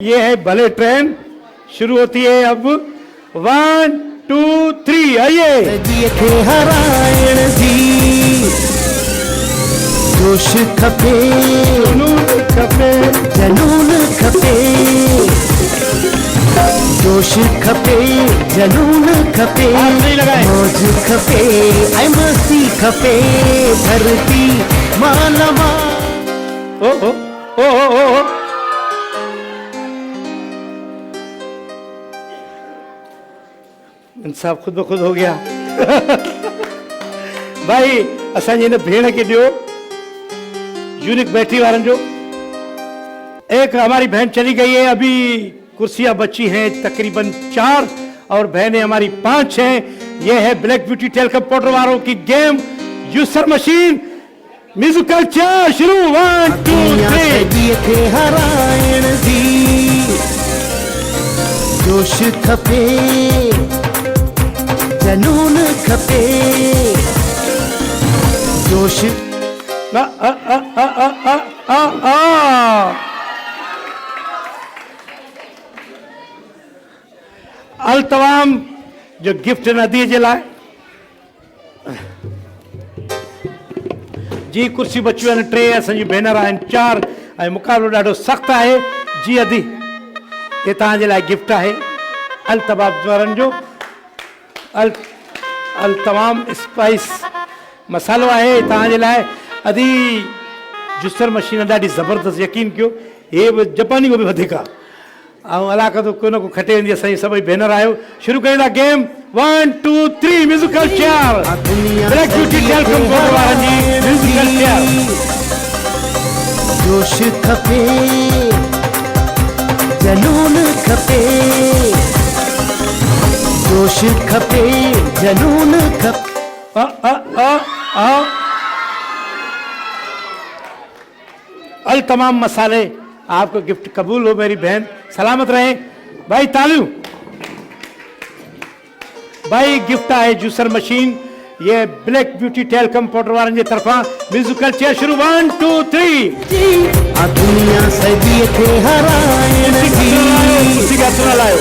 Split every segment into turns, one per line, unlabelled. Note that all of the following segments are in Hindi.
ये है भले ट्रेन शुरू होती है अब 1 2 3 आइए।
जोश खपे
जुनून खपे
जनून खपे जोश खपे जनून खपे
हाथ नहीं लगाए।
मौज खपे आई मस्ती खपे धरती माला माल।
ओ ओ ओ ओ ओ इंसाफ खुद ब खुद हो गया। भाई असांजी हिन भेण खे ॾियो यूनिक बैटरी वारन जो। एक हमारी बहन चली गई है, अभी कुर्सियां बची हैं तकरीबन 4 और बहनें हमारी 5 हैं। ये है ब्लैक ब्यूटी टेलकम पाउडर वालों की game user machine musical chair शुरू 1 2 3
हरायण जी जोश खपे जनून खपे जोश
आ आ आ आ आ आ आ आ अल तमाम जो गिफ्ट नदी जे लाइ जी कुर्सी बचियूं आहिनि 3, असांजी भेनर आहिनि 4 ऐं मुक़ाबिलो ॾाढो सख़्तु आहे। जी अदी ये तव्हांजे लाइ गिफ्ट आहे अल तमाम वारनि जो अल तमाम स्पाइस मसालो आहे तव्हांजे लाइ। अदी जूसर मशीन ॾाढी ज़बरदस्त, यकीन कयो हे बि जापानी को बि वधीक आहे ऐं अलाह को को न को खटे वेंदी। असांजी सभई भेनर आहियो, शुरू कयूं था game 1 2 3 musical chair black beauty talcum powder वारनि जी म्यूजिकल चेयर।
जोश खपे जनून खपे जोश खपे जनून खपे।
आ आ आ आ अल तमाम मसाले आपको गिफ्ट कबूल हो मेरी बहन, सलामत रहे भाई। तालियों भाई। गिफ्ट है जूसर मशीन, ये ब्लैक ब्यूटी टेलकम पाउडर वारनि जे तरफा म्यूजिकल चेयर शुरू 1 2 3।
आ दुनिया सदी खे हरायण जी
लायो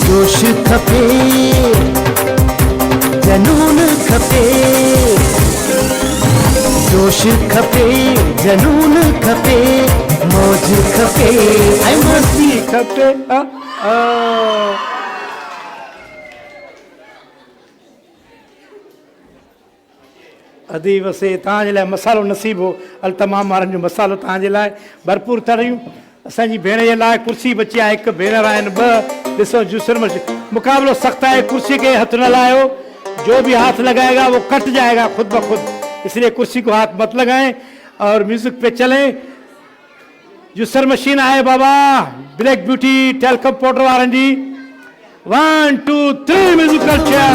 जोश खपे जनून खपे जोश खपे जनून खपे मौज खपे आई मस्ती
खपे। अदी वसे तव्हांजे लाइ मसालो नसीब हो। अल तमाम वारनि जो मसालो तव्हांजे लाइ भरपूर तरियूं। असांजी भेण जे लाइ कुर्सी बची आहे, हिकु भेनर आहिनि 2। ॾिसो जूसर मशीन मुक़ाबिलो सख़्तु आहे। कुर्सी के हथ न लायो, जो भी हाथ लगाएगा वो कट जाएगा खुद ब खुद, इसलिए कुर्सी को हाथ मत लगाएं और म्यूजिक पे चलें। जूसर मशीन आहे baa baa black beauty talcum powder वारनि जी 1 2 3 म्यूजिकल चेयर।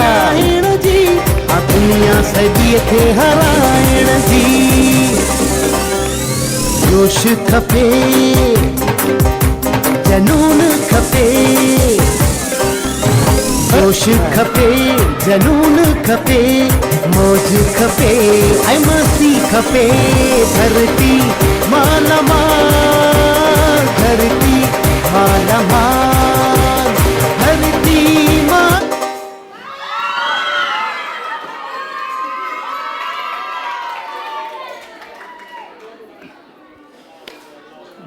आ दुनिया सदी खे हरायण जी जोश खपे जनून खपे जोश खपे जनून खपे मौज खपे आई मस्ती खपे धरती माला माल धरती माला माल धरती माल।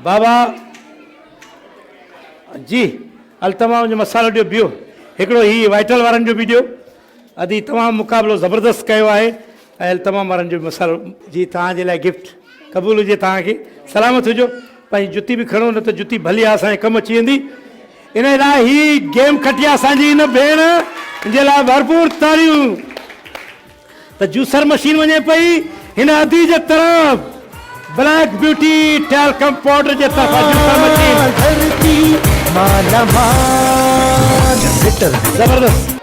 बाबा जी अल तमाम जो मसालो ॾियो ॿियो हिकिड़ो ही वाइटल वारनि जो बि ॾियो। अदी तमामु मुक़ाबिलो ज़बरदस्त कयो आहे ऐं अल तमाम वारनि जो मसालो जी तव्हांजे लाइ गिफ्ट क़बूल हुजे। तव्हांखे सलामत हुजो। पंहिंजी जुती बि खणो, न त जुती भली आहे असांजे कमु अची वेंदी। इन लाइ ही गेम खटी आहे असांजी हिन भेण जे लाइ भरपूर तारियूं। त जूसर मशीन वञे पई हिन अदी जे तरफ़ ब्लैक ब्यूटी टेलकम पाउडर जे तरफ़ा जूसर मशीन
धरती माला माल
जबरदस्त।